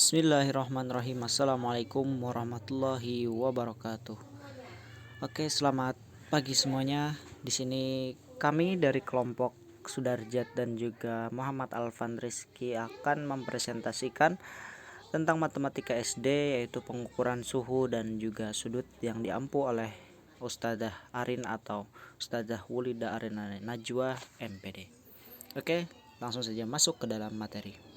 Bismillahirrahmanirrahim. Assalamualaikum warahmatullahi wabarakatuh. Oke, selamat pagi semuanya. Di sini kami dari kelompok Sudarjat dan juga Muhammad Alfan Rizky akan mempresentasikan tentang matematika SD, yaitu pengukuran suhu dan juga sudut yang diampu oleh Ustadzah Arin atau Ustadzah Wulida Arin Najwa MPD. Oke, langsung saja masuk ke dalam materi.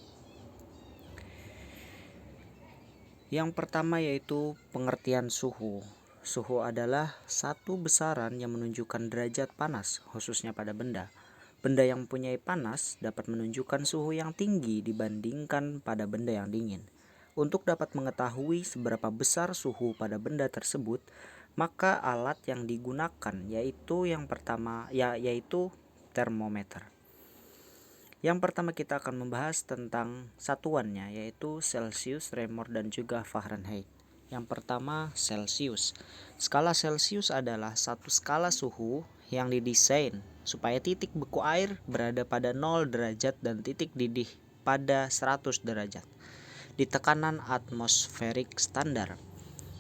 Yang pertama yaitu pengertian suhu. Suhu adalah satu besaran yang menunjukkan derajat panas, khususnya pada benda. Benda yang mempunyai panas dapat menunjukkan suhu yang tinggi dibandingkan pada benda yang dingin. Untuk dapat mengetahui seberapa besar suhu pada benda tersebut, maka alat yang digunakan yaitu yaitu termometer. Yang pertama kita akan membahas tentang satuannya, yaitu Celsius, Reaumur, dan juga Fahrenheit. Yang pertama Celsius. Skala Celsius adalah satu skala suhu yang didesain supaya titik beku air berada pada 0 derajat dan titik didih pada 100 derajat di tekanan atmosferik standar.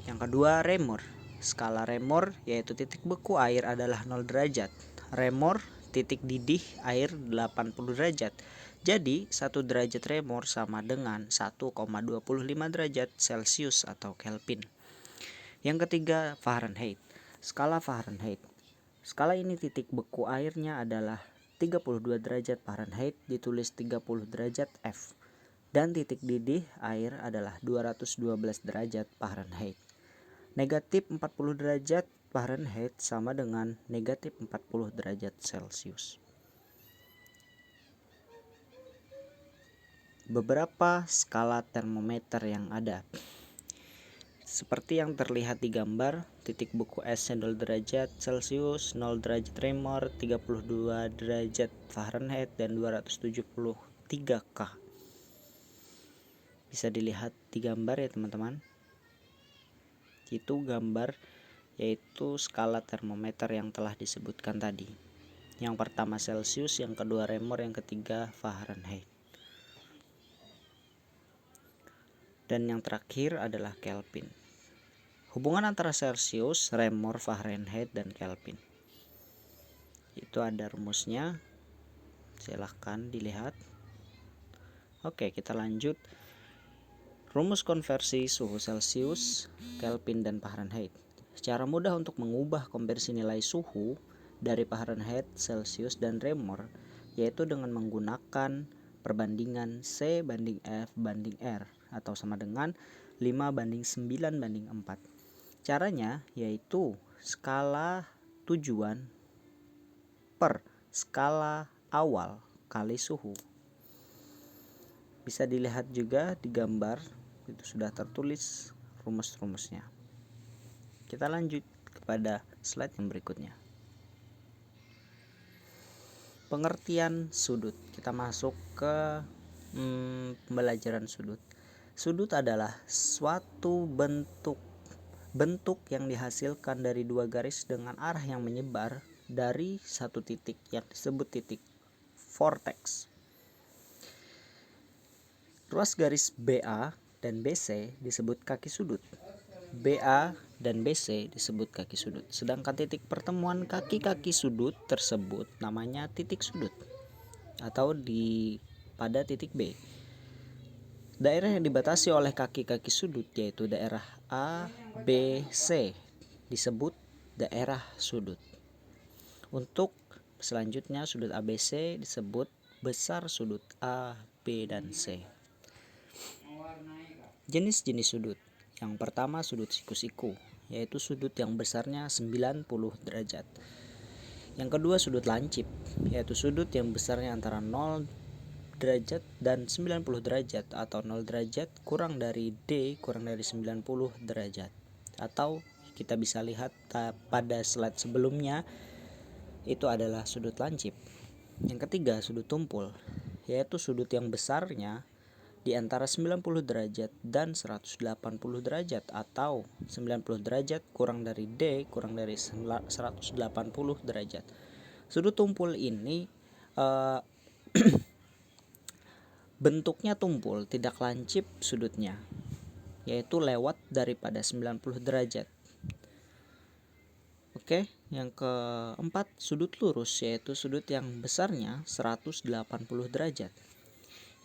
Yang kedua Reaumur. Skala Reaumur yaitu titik beku air adalah 0 derajat. Reaumur titik didih air 80 derajat. Jadi 1 derajat Reaumur sama dengan 1,25 derajat Celcius atau Kelvin. Yang ketiga Fahrenheit. Skala Fahrenheit. Skala ini titik beku airnya adalah 32 derajat Fahrenheit ditulis 30 derajat F. Dan titik didih air adalah 212 derajat Fahrenheit. Negatif 40 derajat Fahrenheit sama dengan negatif 40 derajat Celcius. Beberapa skala termometer yang ada seperti yang terlihat di gambar, titik beku es 0 derajat Celcius, 0 derajat Reaumur, 32 derajat Fahrenheit, dan 273 K. Bisa dilihat di gambar ya teman-teman. Itu gambar yaitu skala termometer yang telah disebutkan tadi. Yang pertama Celsius, yang kedua Reaumur, yang ketiga Fahrenheit. Dan yang terakhir adalah Kelvin. Hubungan antara Celsius, Reaumur, Fahrenheit, dan Kelvin. Itu ada rumusnya. Silahkan dilihat. Oke, kita lanjut. Rumus konversi suhu Celsius, Kelvin, dan Fahrenheit. Secara mudah untuk mengubah konversi nilai suhu dari Fahrenheit, Celsius, dan Reaumur, yaitu dengan menggunakan perbandingan C banding F banding R atau sama dengan 5:9:4. Caranya yaitu skala tujuan per skala awal kali suhu. Bisa dilihat juga di gambar, itu sudah tertulis rumus-rumusnya. Kita lanjut kepada slide yang berikutnya. Pengertian sudut. Kita masuk ke pembelajaran sudut. Sudut adalah suatu bentuk yang dihasilkan dari dua garis dengan arah yang menyebar dari satu titik yang disebut titik vortex. Ruas garis BA dan BC disebut kaki sudut. BA dan BC disebut kaki sudut. Sedangkan titik pertemuan kaki-kaki sudut tersebut namanya titik sudut atau pada titik B. Daerah yang dibatasi oleh kaki-kaki sudut yaitu daerah A, B, C disebut daerah sudut. Untuk selanjutnya sudut ABC disebut besar sudut A, B, dan C. Jenis-jenis sudut. Yang pertama sudut siku-siku, yaitu sudut yang besarnya 90 derajat. Yang kedua sudut lancip, yaitu sudut yang besarnya antara 0 derajat dan 90 derajat atau 0 derajat kurang dari D kurang dari 90 derajat. Atau kita bisa lihat pada slide sebelumnya, itu adalah sudut lancip. Yang ketiga sudut tumpul, yaitu sudut yang besarnya di antara 90 derajat dan 180 derajat atau 90 derajat kurang dari D kurang dari 180 derajat. Sudut tumpul ini bentuknya tumpul, tidak lancip sudutnya, yaitu lewat daripada 90 derajat. Oke, yang keempat, sudut lurus, yaitu sudut yang besarnya 180 derajat.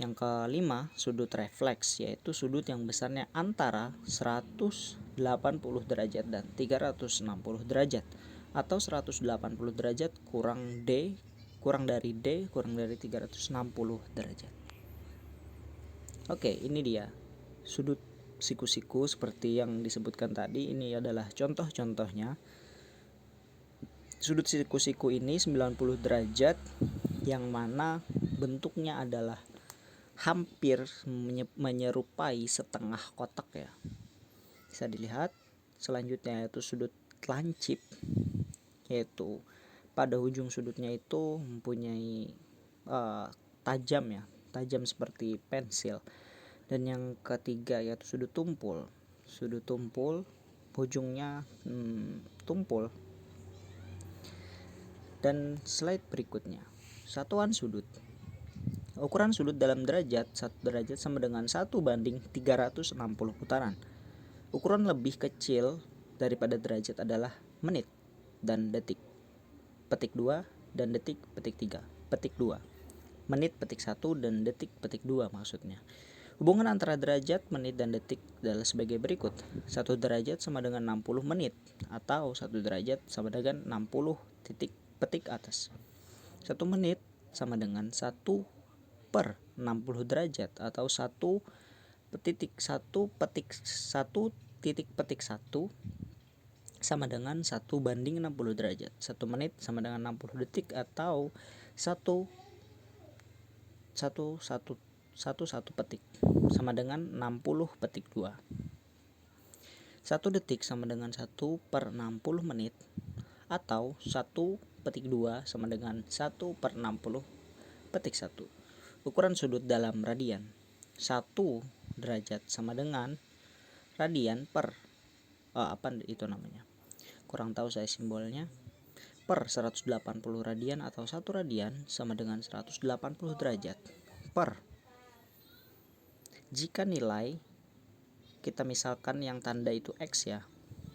Yang kelima, sudut refleks, yaitu sudut yang besarnya antara 180 derajat dan 360 derajat, atau 180 derajat kurang dari D kurang dari 360 derajat. Oke, ini dia sudut siku-siku seperti yang disebutkan tadi. Ini adalah contoh-contohnya. Sudut siku-siku ini 90 derajat, yang mana bentuknya adalah hampir menyerupai setengah kotak ya. Bisa dilihat. Selanjutnya yaitu sudut lancip, yaitu pada ujung sudutnya itu mempunyai tajam seperti pensil. Dan yang ketiga yaitu sudut tumpul. Sudut tumpul ujungnya tumpul. Dan slide berikutnya, satuan sudut. Ukuran sudut dalam derajat, 1 derajat sama dengan 1/360 putaran. Ukuran lebih kecil daripada derajat adalah menit dan detik. Petik 2 dan detik petik 3. Petik 2. Menit petik 1 dan detik petik 2 maksudnya. Hubungan antara derajat, menit, dan detik adalah sebagai berikut. 1 derajat sama dengan 60 menit, atau 1 derajat sama dengan 60 titik petik atas. 1 menit sama dengan 1/60 derajat, atau 1 titik petik 1 sama dengan 1/60 derajat. 1 menit sama dengan 60 detik, atau 1 petik sama dengan 60 petik 2. 1 detik sama dengan 1/60 menit, atau 1 petik 2 sama dengan 1/60 petik 1. Ukuran sudut dalam radian. 1 derajat sama dengan radian per kurang tahu saya simbolnya, per 180 radian, atau 1 radian sama dengan 180 derajat per. Jika nilai kita misalkan yang tanda itu X ya,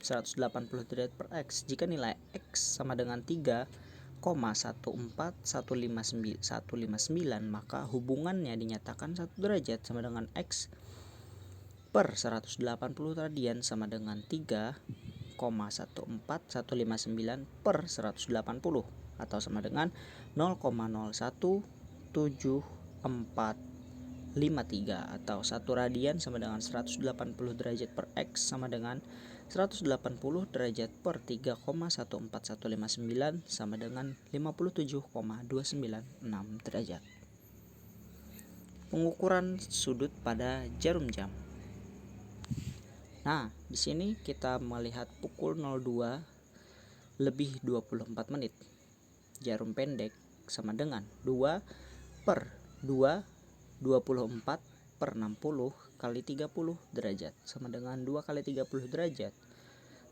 180 derajat per X. Jika nilai X sama dengan 3,14159, maka hubungannya dinyatakan 1 derajat sama dengan X per 180 radian sama dengan 3,14159 per 180, atau sama dengan 0,017453, atau 1 radian sama dengan 180 derajat per X sama dengan 180 derajat per 3,14159 sama dengan 57,296 derajat. Pengukuran sudut pada jarum jam. Nah, di sini kita melihat pukul 02:24 menit. Jarum pendek sama dengan 2/2/24/60 kali 30 derajat sama dengan 2 kali 30 derajat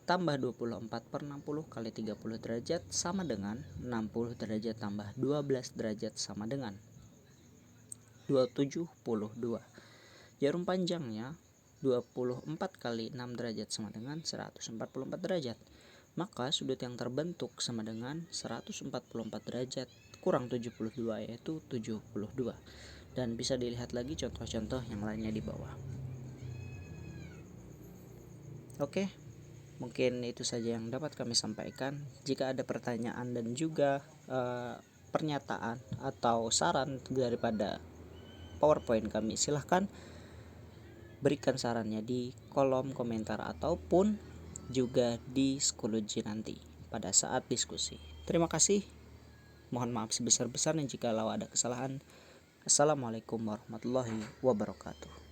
tambah 24/60 kali 30 derajat sama dengan 60 derajat tambah 12 derajat sama dengan 272. Jarum panjangnya 24 kali 6 derajat sama dengan 144 derajat. Maka sudut yang terbentuk sama dengan 144 derajat kurang 72, yaitu 72. Dan bisa dilihat lagi contoh-contoh yang lainnya di bawah. Oke, mungkin itu saja yang dapat kami sampaikan. Jika ada pertanyaan dan juga pernyataan atau saran daripada PowerPoint kami, silahkan berikan sarannya di kolom komentar ataupun juga di Schoology nanti pada saat diskusi. Terima kasih. Mohon maaf sebesar-besarnya jikalau ada kesalahan. Assalamualaikum warahmatullahi wabarakatuh.